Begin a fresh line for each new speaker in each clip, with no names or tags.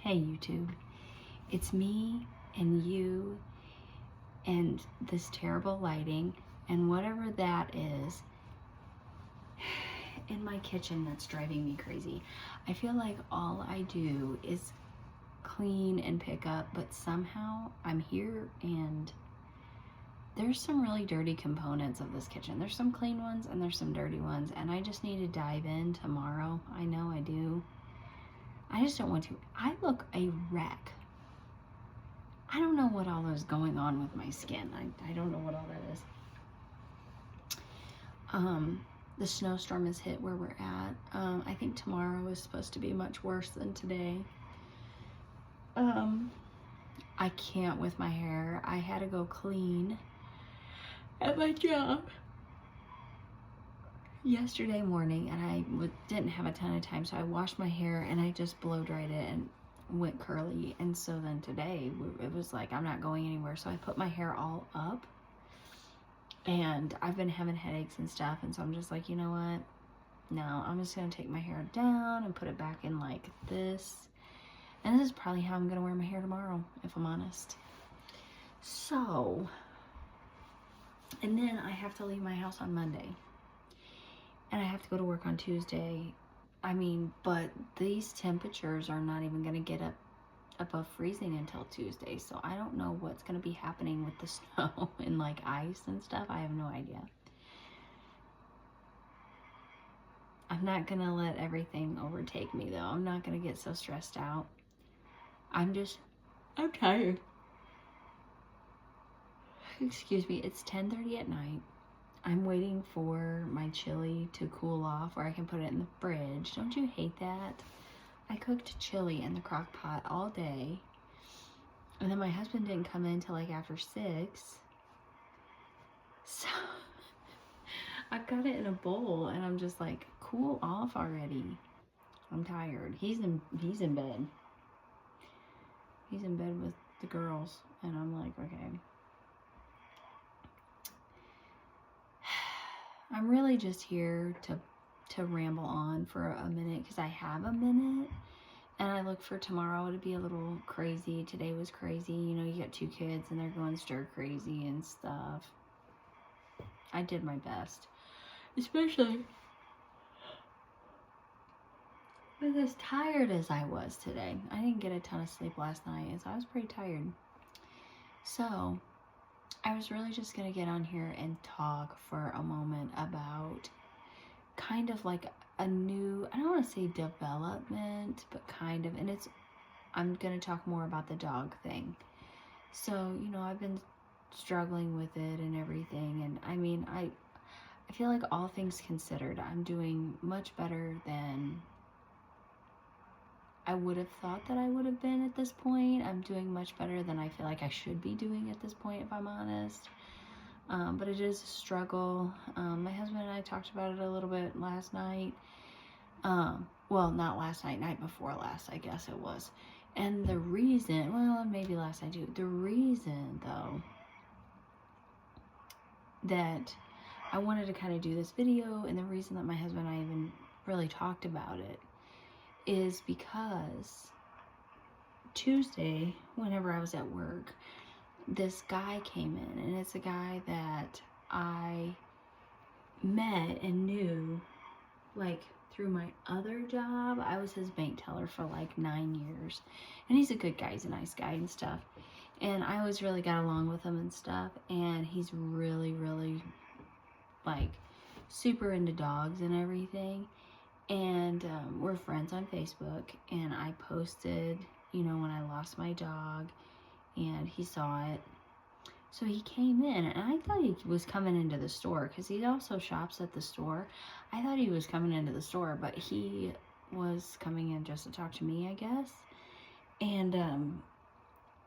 Hey YouTube, it's me and you and this terrible lighting and whatever that is in my kitchen that's driving me crazy. I feel like all I do is clean and pick up, but somehow I'm here and there's some really dirty components of this kitchen. There's some clean ones and there's some dirty ones, and I just need to dive in tomorrow. I know I do. I just don't want to. I look a wreck. I don't know what all is going on with my skin. I don't know what all that is. The snowstorm has hit where we're at. I think tomorrow is supposed to be much worse than today. I can't with my hair. I had to go clean at my job yesterday morning, and I didn't have a ton of time, so I washed my hair and I just blow dried it and went curly. And so then today it was like, I'm not going anywhere, so I put my hair all up, and I've been having headaches and stuff, and so I'm just like, you know what, no, I'm just gonna take my hair down and put it back in like this. And this is probably how I'm gonna wear my hair tomorrow, if I'm honest. So, and then I have to leave my house on Monday, and I have to go to work on Tuesday. I mean, but these temperatures are not even going to get up above freezing until Tuesday. So I don't know what's going to be happening with the snow and like ice and stuff. I have no idea. I'm not going to let everything overtake me though. I'm not going to get so stressed out. I'm tired. Excuse me. It's 10:30 at night. I'm waiting for my chili to cool off where I can put it in the fridge. Don't you hate that? I cooked chili in the crock pot all day, and then my husband didn't come in till like after 6. So I've got it in a bowl, and I'm just like, cool off already. I'm tired. He's in bed. He's in bed with the girls, and I'm like, okay. I'm really just here to ramble on for a minute because I have a minute, and I look for tomorrow to be a little crazy. Today was crazy. You know, you got 2 kids and they're going stir crazy and stuff. I did my best, especially with as tired as I was today. I didn't get a ton of sleep last night, so I was pretty tired. So I was really just going to get on here and talk for a moment about kind of like a new, I don't want to say development, but kind of, and I'm going to talk more about the dog thing. So, you know, I've been struggling with it and everything, and I mean, I feel like all things considered, I'm doing much better than I would have thought that I would have been at this point. I'm doing much better than I feel like I should be doing at this point, if I'm honest. But it is a struggle. My husband and I talked about it a little bit last night. Well, not last night, night before last, I guess it was. And the reason, well, maybe last night too. The reason, though, that I wanted to kind of do this video, and the reason that my husband and I even really talked about it, is because Tuesday, whenever I was at work, this guy came in, and it's a guy that I met and knew like through my other job. I was his bank teller for like 9 years, and he's a good guy, he's a nice guy and stuff, and I always really got along with him and stuff, and he's really like super into dogs and everything. And we're friends on Facebook, and I posted, you know, when I lost my dog, and he saw it. So he came in, and I thought he was coming into the store because he also shops at the store. I thought he was coming into the store, but he was coming in just to talk to me, I guess. And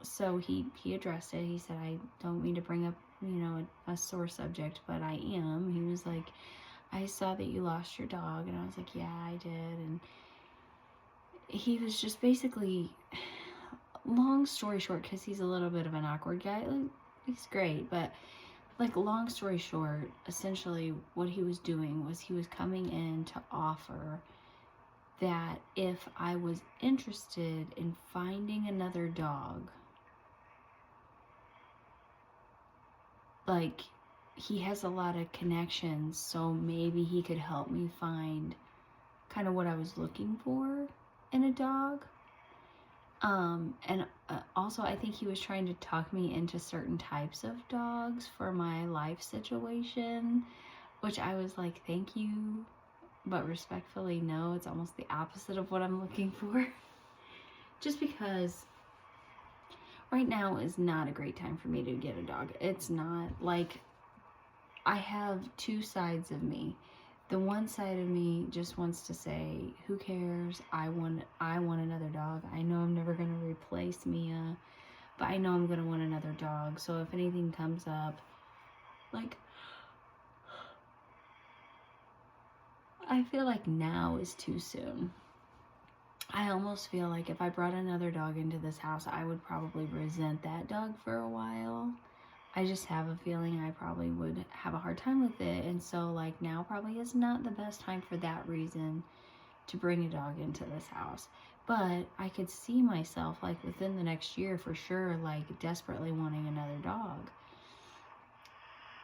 so he addressed it. He said, I don't mean to bring up, you know, a sore subject, but I am. He was like, I saw that you lost your dog, and I was like, yeah, I did. And he was just basically, long story short, because he's a little bit of an awkward guy, like, he's great, but like, long story short, essentially what he was doing was he was coming in to offer that if I was interested in finding another dog, like, he has a lot of connections, so maybe he could help me find kind of what I was looking for in a dog. And also I think he was trying to talk me into certain types of dogs for my life situation, which I was like, thank you, but respectfully, no, it's almost the opposite of what I'm looking for. Just because right now is not a great time for me to get a dog. It's not. Like, I have two sides of me. The one side of me just wants to say, who cares? I want another dog. I know I'm never going to replace Mia, but I know I'm going to want another dog. So if anything comes up, like, I feel like now is too soon. I almost feel like if I brought another dog into this house, I would probably resent that dog for a while. I just have a feeling I probably would have a hard time with it. And so, like, now probably is not the best time for that reason to bring a dog into this house. But I could see myself, like, within the next year for sure, like, desperately wanting another dog.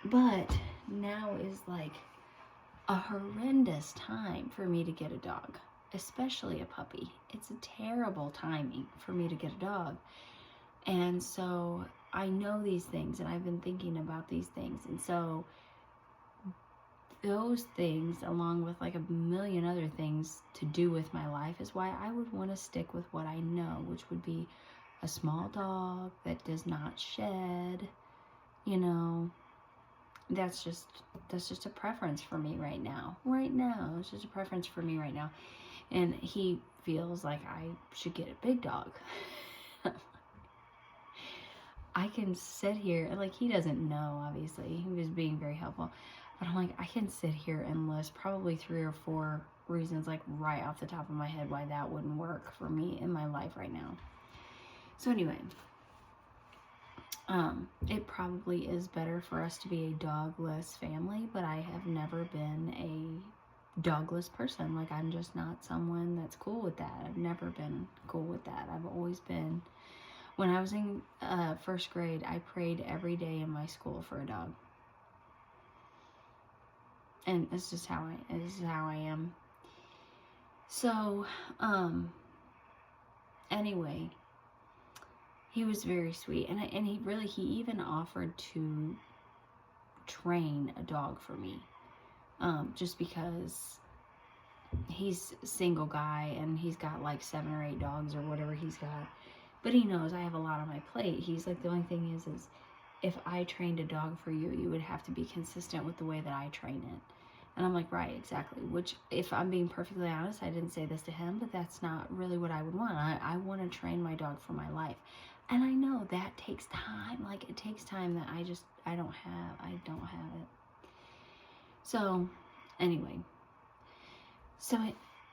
But now is, like, a horrendous time for me to get a dog, especially a puppy. It's a terrible timing for me to get a dog. And so I know these things, and I've been thinking about these things. And so those things, along with like a million other things to do with my life, is why I would want to stick with what I know, which would be a small dog that does not shed. You know, that's just a preference for me right now. It's just a preference for me right now. And he feels like I should get a big dog. I can sit here, like, he doesn't know, obviously. He was being very helpful. But I'm like, I can sit here and list probably 3 or 4 reasons, like, right off the top of my head why that wouldn't work for me in my life right now. So anyway, it probably is better for us to be a dogless family, but I have never been a dogless person. Like, I'm just not someone that's cool with that. I've never been cool with that. I've always been... When I was in first grade, I prayed every day in my school for a dog. And it's just how I am. So, anyway, he was very sweet. And he even offered to train a dog for me. Just because he's a single guy and he's got like 7 or 8 dogs or whatever he's got. But he knows I have a lot on my plate. He's like, the only thing is if I trained a dog for you, you would have to be consistent with the way that I train it. And I'm like, right, exactly. Which, if I'm being perfectly honest, I didn't say this to him, but that's not really what I would want. I want to train my dog for my life. And I know that takes time. Like, it takes time that I don't have it. So, anyway. So,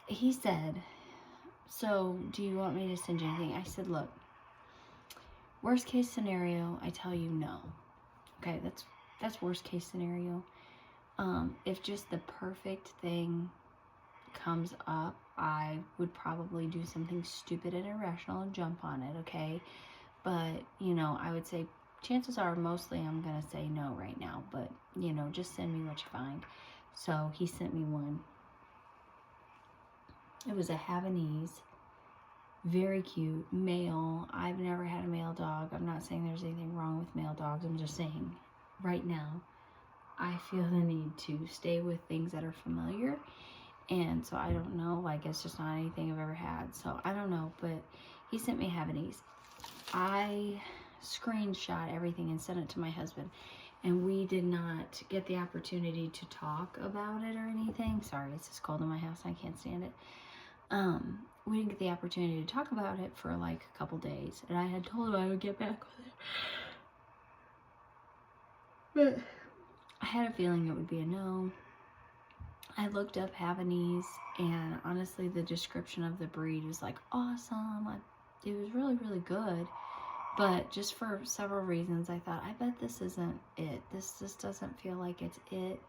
he said, so do you want me to send you anything? I said, look, worst case scenario, I tell you no. Okay, that's worst case scenario. If just the perfect thing comes up, I would probably do something stupid and irrational and jump on it, okay? But, you know, I would say chances are mostly I'm going to say no right now. But, you know, just send me what you find. So he sent me one. It was a Havanese, very cute, male. I've never had a male dog. I'm not saying there's anything wrong with male dogs. I'm just saying, right now, I feel the need to stay with things that are familiar. And so I don't know, like, it's just not anything I've ever had. So I don't know, but he sent me Havanese. I screenshot everything and sent it to my husband. And we did not get the opportunity to talk about it or anything. Sorry, it's just cold in my house. I can't stand it. We didn't get the opportunity to talk about it for like a couple days. And I had told him I would get back with it. But I had a feeling it would be a no. I looked up Havanese, and honestly, the description of the breed was like awesome. It was really, really good. But just for several reasons, I thought, I bet this isn't it. This just doesn't feel like it's it.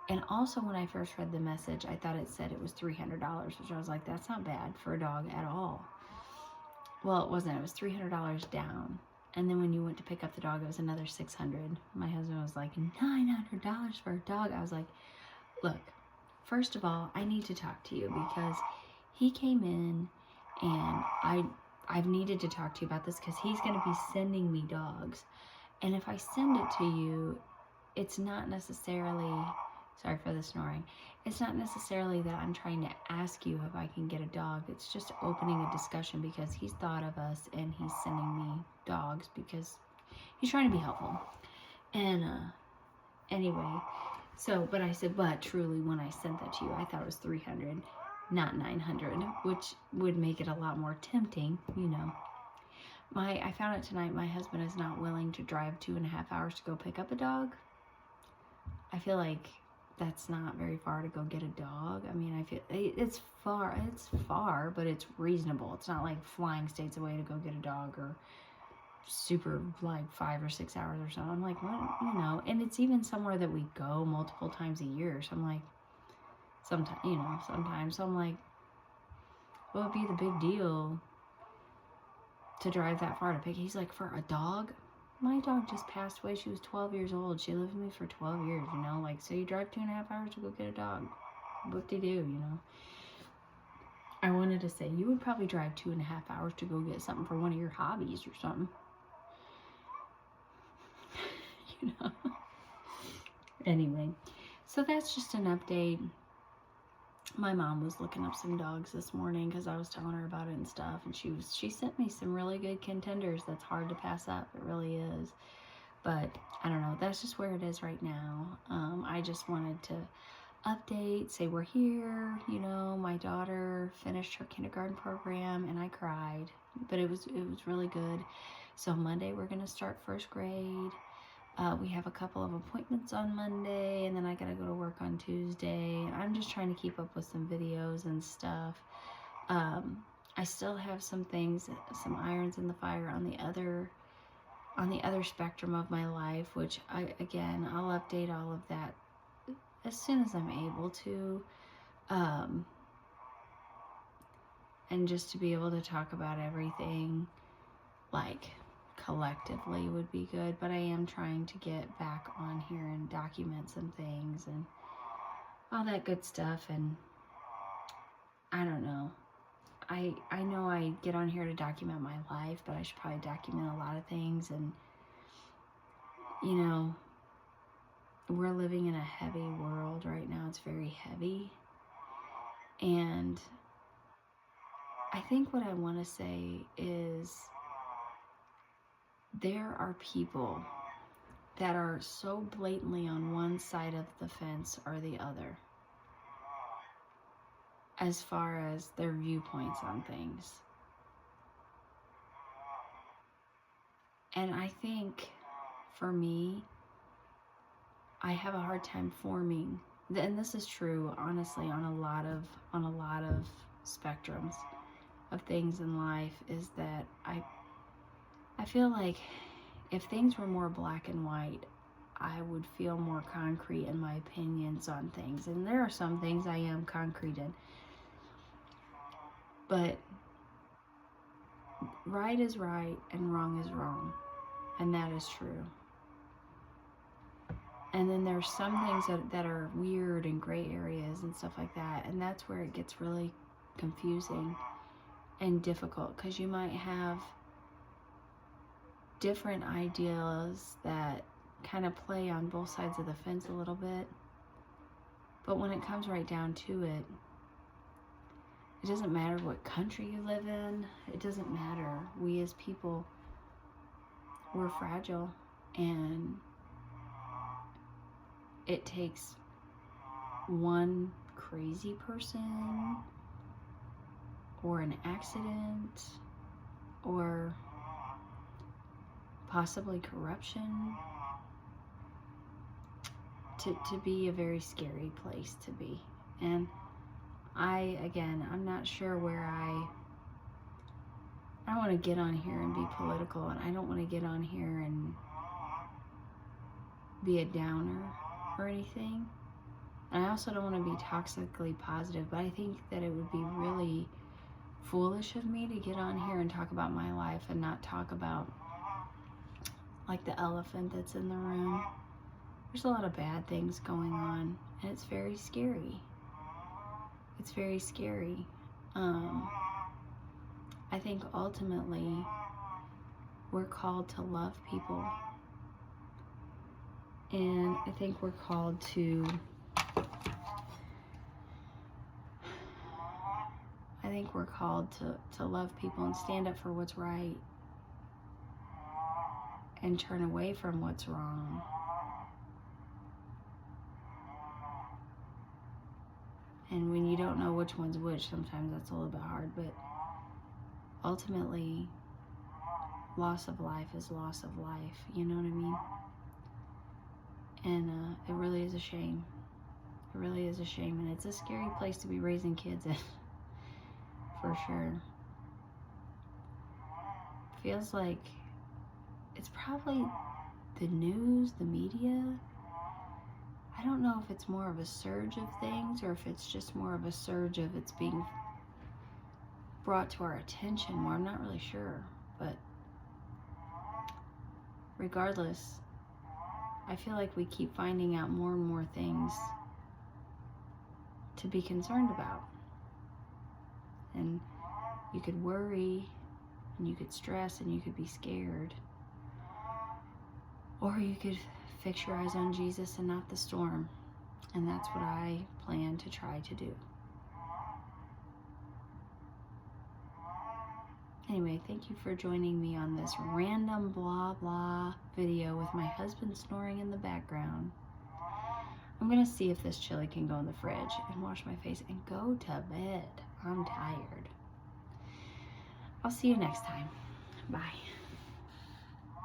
And also when I first read the message, I thought it said it was $300, which I was like, that's not bad for a dog at all. Well, it wasn't. It was $300 down. And then when you went to pick up the dog, it was another $600. My husband was like, $900 for a dog. I was like, look, first of all, I need to talk to you because he came in and I've needed to talk to you about this because he's going to be sending me dogs. And if I send it to you, it's not necessarily, sorry for the snoring, it's not necessarily that I'm trying to ask you if I can get a dog. It's just opening a discussion because he's thought of us and he's sending me dogs because he's trying to be helpful. And anyway, so, but I said, but truly when I sent that to you, I thought it was $300, not $900, which would make it a lot more tempting, you know. I found out tonight my husband is not willing to drive 2.5 hours to go pick up a dog. I feel like that's not very far to go get a dog. I mean, I feel it's far, but it's reasonable. It's not like flying states away to go get a dog or super like 5 or 6 hours or something. I'm like, what, you know, and it's even somewhere that we go multiple times a year. So I'm like, sometimes. So I'm like, what would be the big deal to drive that far to pick? He's like, for a dog? My dog just passed away. She was 12 years old. She lived with me for 12 years, you know? Like, so you drive 2.5 hours to go get a dog. What do you do, you know? I wanted to say, you would probably drive 2.5 hours to go get something for one of your hobbies or something. You know? Anyway, so that's just an update. My mom was looking up some dogs this morning because I was telling her about it and stuff, and she sent me some really good contenders that's hard to pass up. It really is. But I don't know, that's just where it is right now. I just wanted to update, say we're here. You know, my daughter finished her kindergarten program and I cried, but it was really good. So Monday we're gonna start first grade. We have a couple of appointments on Monday, and then I gotta go to work on Tuesday. I'm just trying to keep up with some videos and stuff. I still have some things, some irons in the fire on the other spectrum of my life, which I'll update all of that as soon as I'm able to. And just to be able to talk about everything, like, collectively would be good, but I am trying to get back on here and document some things and all that good stuff. And I don't know, I know I get on here to document my life, but I should probably document a lot of things. And you know, we're living in a heavy world right now. It's very heavy, and I think what I want to say is there are people that are so blatantly on one side of the fence or the other as far as their viewpoints on things. And I think for me, I have a hard time forming, and this is true honestly on a lot of spectrums of things in life, is that I feel like if things were more black and white, I would feel more concrete in my opinions on things. And there are some things I am concrete in. But right is right and wrong is wrong. And that is true. And then there's some things that are weird and gray areas and stuff like that. And that's where it gets really confusing and difficult, because you might have different ideas that kind of play on both sides of the fence a little bit. But when it comes right down to it, it doesn't matter what country you live in. It doesn't matter. We as people, we're fragile, and it takes one crazy person or an accident or possibly corruption to be a very scary place to be. And I'm not sure where I don't want to get on here and be political, and I don't want to get on here and be a downer or anything. And I also don't want to be toxically positive, but I think that it would be really foolish of me to get on here and talk about my life and not talk about like the elephant that's in the room. There's a lot of bad things going on, and it's very scary. It's very scary. I think ultimately we're called to love people, and I think we're called to love people and stand up for what's right and turn away from what's wrong. And when you don't know which one's which, sometimes that's a little bit hard, but ultimately, loss of life is loss of life, you know what I mean? And it really is a shame. It really is a shame, and it's a scary place to be raising kids in, for sure. Feels like it's probably the news, the media. I don't know if it's more of a surge of things or if it's just more of a surge of it's being brought to our attention more. I'm not really sure, but regardless, I feel like we keep finding out more and more things to be concerned about. And you could worry, and you could stress, and you could be scared. Or you could fix your eyes on Jesus and not the storm. And that's what I plan to try to do. Anyway, thank you for joining me on this random blah blah video with my husband snoring in the background. I'm gonna see if this chili can go in the fridge and wash my face and go to bed. I'm tired. I'll see you next time. Bye.